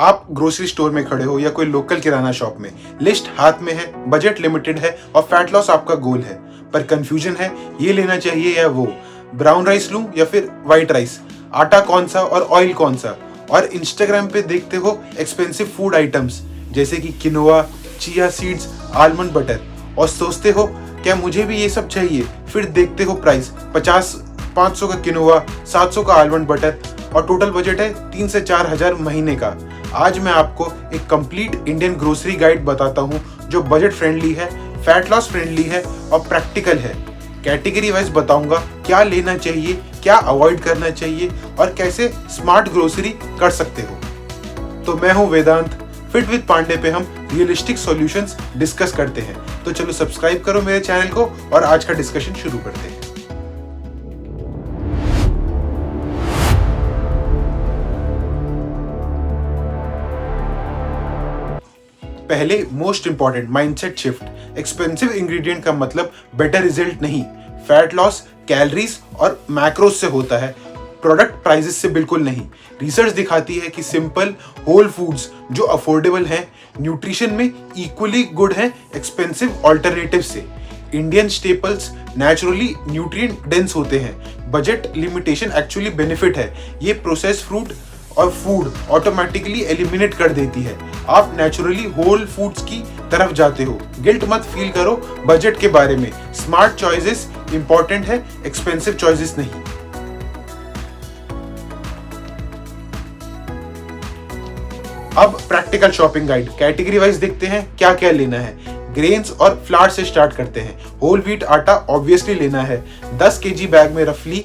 आप grocery store में खड़े हो या कोई लोकल किराना शॉप में, लिस्ट हाथ में है, बजट लिमिटेड है और फैट लॉस आपका गोल है, पर कंफ्यूजन है ये लेना चाहिए या वो, ब्राउन राइस लूं या फिर व्हाइट राइस, आटा कौन सा और ऑयल कौन सा। और इंस्टाग्राम पे देखते हो एक्सपेंसिव फूड आइटम्स जैसे कि quinoa, chia seeds, almond butter और सोचते हो क्या मुझे भी ये सब चाहिए। फिर देखते हो प्राइस 500 का किनोआ, 700 का आलमंड बटर और टोटल बजट है 3 से 4 हजार महीने का। आज मैं आपको एक कंप्लीट इंडियन ग्रोसरी गाइड बताता हूँ जो बजट फ्रेंडली है, फैट लॉस फ्रेंडली है और प्रैक्टिकल है। कैटेगरी वाइज बताऊंगा क्या लेना चाहिए, क्या अवॉइड करना चाहिए और कैसे स्मार्ट ग्रोसरी कर सकते हो। तो मैं हूं वेदांत, फिट विद पांडे पे हम रियलिस्टिक सॉल्यूशंस डिस्कस करते हैं। तो चलो सब्सक्राइब करो मेरे चैनल को और आज का डिस्कशन शुरू करते हैं। पहले most important mindset shift. Expensive ingredient का मतलब बेटर रिजल्ट नहीं। फैट लॉस कैलोरीज और मैक्रोज से होता है, प्रोडक्ट प्राइसेस से बिल्कुल नहीं। रिसर्च दिखाती है कि सिंपल होल फूड्स जो अफोर्डेबल हैं, न्यूट्रिशन में इक्वली गुड हैं एक्सपेंसिव ऑल्टरनेटिव से। Indian staples naturally nutrient dense होते हैं। बजट लिमिटेशन एक्चुअली बेनिफिट है। ये प्रोसेस्ड फ्रूट और फूड ऑटोमेटिकली एलिमिनेट कर देती है। आप नेचुरली होल फूड्स की तरफ जाते हो। गिल्ट मत फील करो बजट के बारे में। स्मार्ट चॉइसेस इंपॉर्टेंट है, एक्सपेंसिव चॉइसेस नहीं। अब practical shopping guide. Category wise देखते हैं क्या क्या लेना है। ग्रेन्स और फ्लावर से स्टार्ट करते हैं। होल व्हीट आटा ऑब्वियसली लेना है। 10 केजी बैग में रफली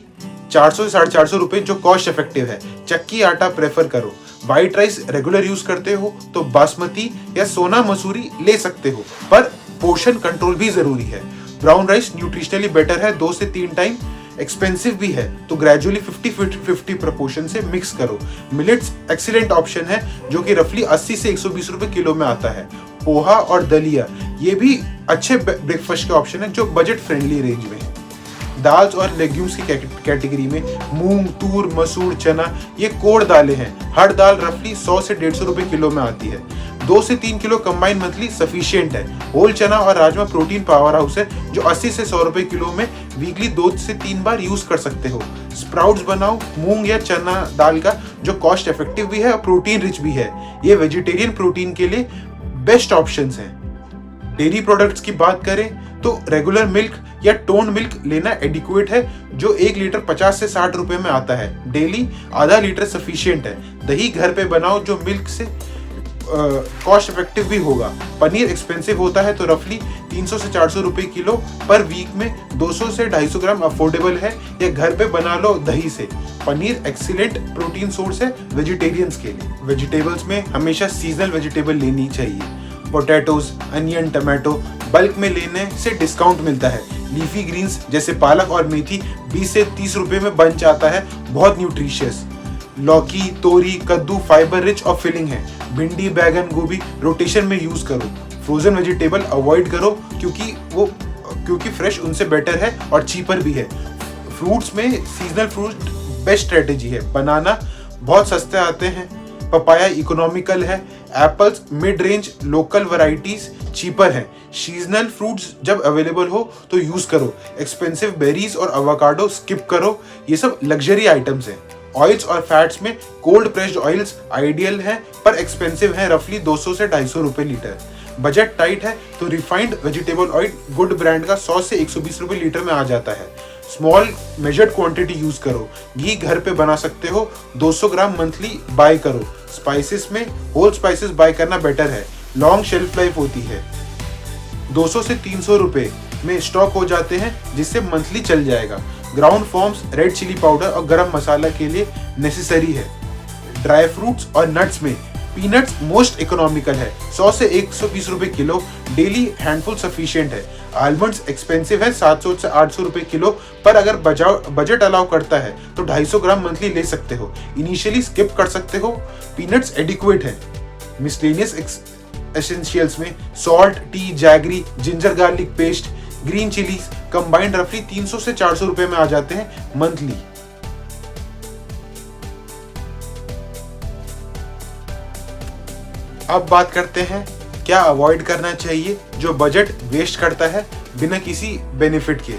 400 से 450 रुपए जो कॉस्ट इफेक्टिव है। चक्की आटा प्रेफर करो। व्हाइट राइस रेगुलर यूज करते हो तो बासमती या सोना मसूरी ले सकते हो, पर पोर्शन कंट्रोल भी जरूरी है। ब्राउन राइस न्यूट्रिशनली बेटर है, 2 से 3 टाइम। एक्सपेंसिव भी है तो ग्रेजुअली 50-50 प्रोपोर्शन से मिक्स करो। मिलेट्स एक्सीलेंट ऑप्शन है जो कि रफली 80 से 120 रुपए किलो में आता है। पोहा और दलिया ये भी अच्छे ब्रेकफास्ट के ऑप्शन है जो बजट फ्रेंडली रेंज में है। दाल्स और लेग्यूम्स की कैटेगरी में मूंग, तूर, मसूर, चना ये कोर दालें हैं। हर दाल रफली 100 से 150 रुपए किलो में आती है। 2 से 3 किलो कंबाइन मंथली सफिशिएंट है। होल चना और राजमा प्रोटीन पावर हाउस है जो 80 से 100 रुपए किलो में वीकली 2 से 3 बार यूज कर सकते हो। स्प्राउट्स बनाओ मूंग या चना दाल का जो कॉस्ट इफेक्टिव भी है और प्रोटीन रिच भी है। ये वेजिटेरियन प्रोटीन के लिए बेस्ट ऑप्शंस हैं। डेयरी प्रोडक्ट्स की बात करें तो रेगुलर मिल्क या टोन मिल्क लेना एडिक्वेट है जो 1 लीटर 50 से 60 रुपए में आता है। डेली आधा लीटर सफिशिएंट है। दही घर पे बनाओ जो मिल्क से कॉस्ट इफेक्टिव भी होगा। पनीर एक्सपेंसिव होता है तो रफली 300 से 400 रुपए किलो, पर वीक में 200 से 250 ग्राम अफोर्डेबल है या घर पे बना लो दही से। पनीर एक्सीलेंट प्रोटीन सोर्स है वेजिटेरियंस के लिए। वेजिटेबल्स में हमेशा सीजनल वेजिटेबल लेनी चाहिए। पोटैटोज, अनियन, टमाटो बल्क में लेने से डिस्काउंट मिलता है। लीफी ग्रीन्स जैसे पालक और मेथी 20 से 30 रुपए में बंच आता है, बहुत न्यूट्रिशियस। लौकी, तोरी, कद्दू फाइबर रिच और फिलिंग है। भिंडी, बैगन, गोभी रोटेशन में यूज करो। फ्रोजन वेजिटेबल अवॉइड करो क्योंकि फ्रेश उनसे बेटर है और चीपर भी है। फ्रूट्स में सीजनल फ्रूट बेस्ट स्ट्रेटेजी है। बनाना बहुत सस्ते आते हैं। पपाया इकोनॉमिकल है। Apples mid range, local varieties cheaper है। सीजनल फ्रूट्स जब अवेलेबल हो तो यूज करो। एक्सपेंसिव बेरीज और एवोकाडो स्किप करो, ये सब लग्जरी आइटम्स हैं। ऑयल्स और फैट्स में कोल्ड प्रेस्ड ऑयल्स आइडियल है पर एक्सपेंसिव है, रफली 200 से 250 रुपए लीटर। बजट टाइट है तो refined vegetable oil good brand का 100 से 120 रुपए लीटर में आ जाता है। स्मॉल मेजर्ड क्वांटिटी यूज करो। घी घर पे बना सकते हो, 200 ग्राम मंथली बाय करो। स्पाइसेस में होल स्पाइसेस बाय करना बेटर है, लॉन्ग शेल्फ लाइफ होती है। 200 से 300 रुपए में स्टॉक हो जाते हैं जिससे मंथली चल जाएगा। Ground forms, red chilli powder और गरम मसाला के लिए नेसेसरी है। ड्राई फ्रूट्स और नट्स में पीनट्स मोस्ट इकोनॉमिकल है, 100 से 120 रुपए किलो। डेली हैंडफुल सफिशिएंट है। आलमंड्स एक्सपेंसिव है, 700 से 800 रुपए किलो, पर अगर बजट अलाउ करता है तो 250 ग्राम मंथली ले सकते हो। इनिशियली स्किप कर सकते हो। पीनट्स एडिक्वेट है। मिसलेनियस एसेंशियल्स में salt, T, jaggery, ginger garlic paste, green chillies combined रफली 300 से 400 रुपए में आ जाते हैं मंथली। अब बात करते हैं क्या अवॉइड करना चाहिए जो बजट वेस्ट करता है बिना किसी बेनिफिट के।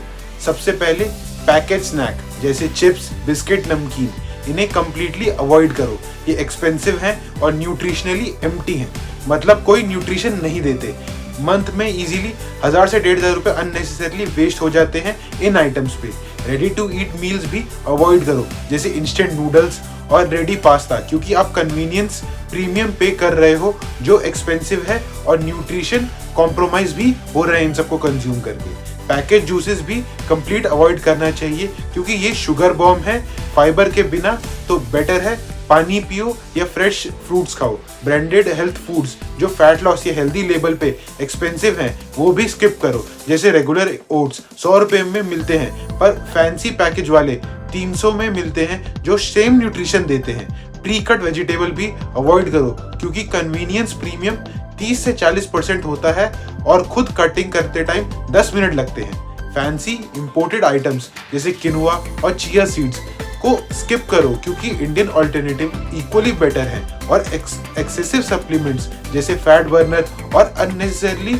सबसे पहले पैकेज स्नैक जैसे चिप्स, बिस्किट, नमकीन, इन्हें कंप्लीटली अवॉइड करो। ये एक्सपेंसिव हैं और न्यूट्रिशनली एम्प्टी हैं, मतलब कोई न्यूट्रिशन नहीं देते। मंथ में इजीली 1000 से 1500 रुपए अननेसेसरली वेस्ट हो जाते हैं इन आइटम्स पे। रेडी टू ईट मील्स भी अवॉइड करो जैसे इंस्टेंट नूडल्स और रेडी पास्ता, क्योंकि आप कन्वीनियंस प्रीमियम पे कर रहे हो जो एक्सपेंसिव है और न्यूट्रिशन कॉम्प्रोमाइज भी हो रहे हैं इन सबको कंज्यूम करके। पैकेज जूसेस भी कंप्लीट अवॉइड करना चाहिए क्योंकि ये शुगर बॉम्ब है फाइबर के बिना, तो बेटर है पानी पियो या फ्रेश फ्रूट्स खाओ। ब्रांडेड हेल्थ फूड्स जो फैट लॉस या हेल्दी लेबल पे एक्सपेंसिव हैं वो भी स्किप करो, जैसे रेगुलर ओट्स 100 रुपए में मिलते हैं पर फैंसी पैकेज वाले 300 में मिलते हैं जो सेम न्यूट्रिशन देते हैं। प्री कट वेजिटेबल भी अवॉइड करो क्योंकि कन्वीनियंस प्रीमियम 30 से 40% होता है और खुद कटिंग करते टाइम 10 मिनट लगते हैं। फैंसी इंपोर्टेड आइटम्स जैसे किनुआ और चिया सीड्स को स्किप करो क्योंकि इंडियन ऑल्टरनेटिव इक्वली बेटर है। और एक्सेसिव सप्लीमेंट्स जैसे फैट बर्नर और अननेसेसरली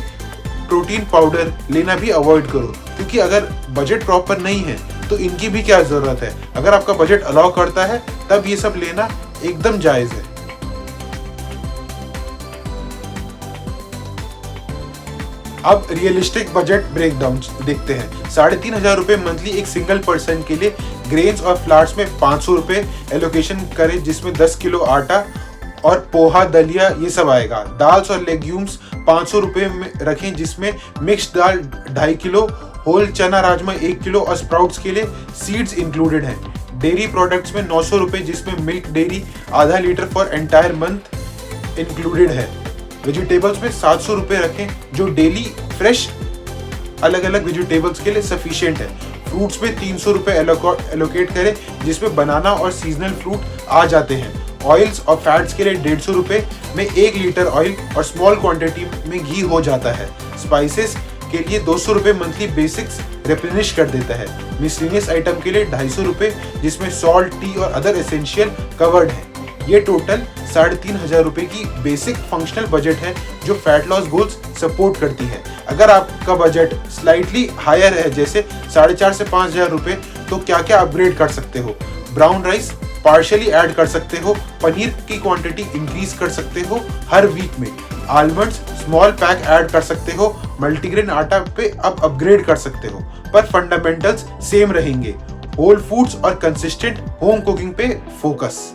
प्रोटीन पाउडर लेना भी अवॉइड करो क्योंकि अगर बजट प्रॉपर नहीं है तो इनकी भी क्या जरूरत है। अगर आपका बजट अलाउ करता है तब ये सब लेना एकदम जायज है। अब रियलिस्टिक बजट ब्रेकडाउन देखते हैं। 3500 रुपए मंथली एक सिंगल पर्सन के लिए। ग्रेन्स और फ्लावर्स में 500 रुपए एलोकेशन करें जिसमें 10 किलो आटा और पोहा, दलिया ये सब आएगा। दाल्स और लेग्यूम्स 500 रुपए में रखें जिसमें मिक्स दाल 2.5 किलो, होल चना राजमा 1 किलो और स्प्राउट्स के लिए सीड्स इंक्लूडेड हैं। डेयरी प्रोडक्ट्स में 900 रुपए जिसमें मिल्क डेयरी आधा litre for entire month included है। वेजिटेबल्स में 700 रुपए रखें जो डेली फ्रेश अलग अलग वेजिटेबल्स के लिए सफिशिएंट है। फ्रूट्स में 300 रुपए एलोकेट करें जिसमें बनाना और सीजनल फ्रूट आ जाते हैं। ऑयल्स और फैट्स के लिए 150 रुपए में 1 लीटर ऑयल और स्मॉल क्वांटिटी में घी हो जाता है। स्पाइसेस के लिए 200 रुपए मंथली बेसिक्स रिप्लेनिश कर देता है। मिसलेनियस आइटम के लिए 250 रुपए जिसमें सॉल्ट, टी और अदर एसेंशियल कवर्ड है। ये टोटल 3500 रुपए की बेसिक फंक्शनल बजट है जो फैट लॉस गोल्स सपोर्ट करती है। अगर आपका बजट स्लाइटली हायर है जैसे 4500 से 5000 रुपए, तो क्या क्या अपग्रेड कर सकते हो। ब्राउन राइस पार्शियली ऐड कर सकते हो, पनीर की क्वांटिटी इंक्रीज कर सकते हो हर वीक में, आलमंड्स स्मॉल पैक ऐड कर सकते हो, मल्टीग्रेन आटा पे अब अपग्रेड कर सकते हो, पर फंडामेंटल्स सेम रहेंगे। होल फूड्स और कंसिस्टेंट होम कुकिंग पे फोकस।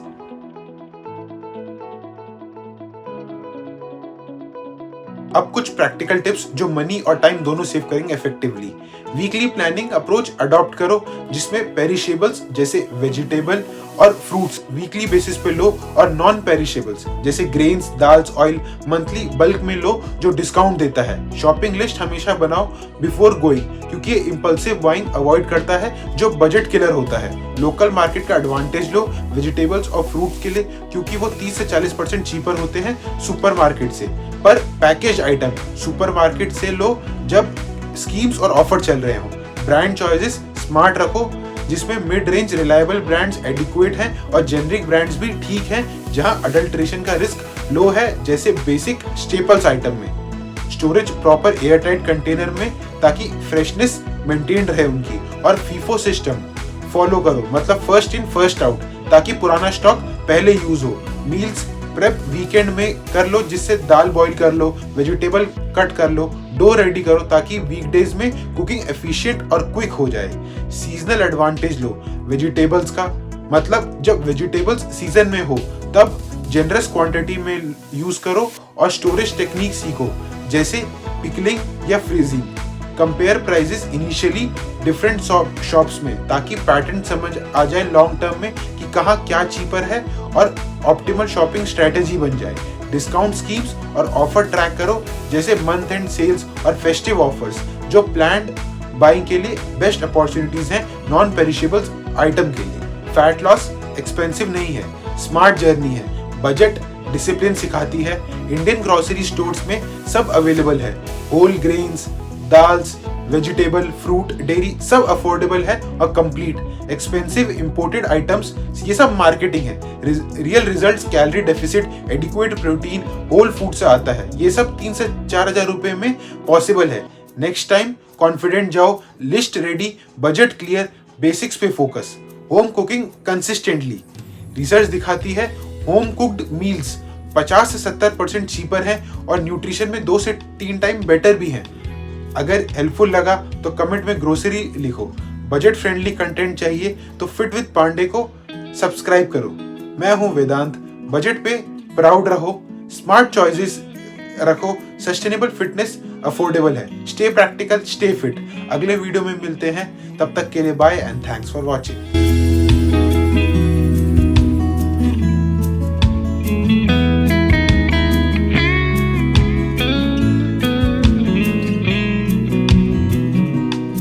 अब कुछ प्रैक्टिकल टिप्स जो मनी और टाइम दोनों सेव करेंगे effectively. Weekly planning approach adopt करो जिसमें पेरिशेबल्स जैसे वेजिटेबल और फ्रूट्स वीकली बेसिस पे लो और नॉन पेरिशेबल्स जैसे grains, dals, oil monthly bulk में लो जो डिस्काउंट देता है। शॉपिंग लिस्ट हमेशा बनाओ बिफोर गोइंग क्योंकि ये इंपल्सिव बाइंग अवॉइड करता है जो बजट किलर होता है। लोकल मार्केट का एडवांटेज लो वेजिटेबल्स और फ्रूट्स के लिए क्योंकि वो 30 से 40% चीपर होते हैं सुपरमार्केट से, पर पैकेज आइटम सुपरमार्केट से लो जब स्कीम्स और ऑफर चल रहे हो। ब्रांड चॉइसेस स्मार्ट रखो जिसमें mid range reliable brands adequate हैं और जेनरिक ब्रांड्स भी ठीक हैं जहां अडल्ट्रेशन का रिस्क लो है जैसे बेसिक स्टेपल्स आइटम में। Storage proper air tight container में ताकि फ्रेशनेस मेंटेन रहे उनकी। और फीफो सिस्टम फॉलो करो, मतलब फर्स्ट इन फर्स्ट आउट, ताकि पुराना स्टॉक पहले यूज हो। मील्स प्रेप वीकेंड में कर लो जिससे दाल बॉईल कर लो, वेजिटेबल कट कर लो, डो रेडी करो ताकि वीकडेज में कुकिंग एफिशिएंट और क्विक हो जाए। सीजनल एडवांटेज लो वेजिटेबल्स का, मतलब जब वेजिटेबल्स सीजन में हो तब जनरस क्वांटिटी में यूज करो और स्टोरेज टेक्निक सीखो जैसे पिकलिंग या freezing. Compare prices initially different shops में ताकि पैटर्न समझ आ जाए लॉन्ग टर्म में कि कहाँ क्या चीपर है और ऑप्टिमल शॉपिंग स्ट्रेटेजी बन जाए। डिस्काउंट स्कीम्स और ऑफर ट्रैक करो जैसे मंथ एंड सेल्स और फेस्टिव ऑफर्स जो प्लान्ड बाइंग के लिए बेस्ट अपॉर्चुनिटीज हैं नॉन पेरिशेबल्स आइटम के लिए। फैट लॉस एक्सपेंसिव नहीं है, स्मार्ट जर्नी है। बजट डिसिप्लिन सिखाती है। इंडियन ग्रोसरी स्टोर्स में सब अवेलेबल है। होल ग्रेन्स, दाल्स, वेजिटेबल, फ्रूट, डेयरी सब अफोर्डेबल है और कंप्लीट। एक्सपेंसिव इंपोर्टेड आइटम्स ये सब मार्केटिंग है। Real results calorie deficit, adequate protein, whole food से आता है। ये सब 3 से 4 हजार रुपए में पॉसिबल है। नेक्स्ट टाइम कॉन्फिडेंट जाओ, list ready, budget clear, basics पे focus, home cooking consistently. Research दिखाती है होम कुक्ड मील्स 50 से 70% चीपर है और न्यूट्रिशन में 2 से 3 टाइम बेटर भी है। अगर हेल्पफुल लगा तो कमेंट में ग्रोसरी लिखो। बजट फ्रेंडली कंटेंट चाहिए तो फिट विद पांडे को सब्सक्राइब करो। मैं हूं वेदांत। बजट पे प्राउड रहो, स्मार्ट चॉइसेस रखो, सस्टेनेबल फिटनेस अफोर्डेबल है। Stay practical, stay fit. अगले वीडियो में मिलते हैं, तब तक के लिए bye and thanks for watching.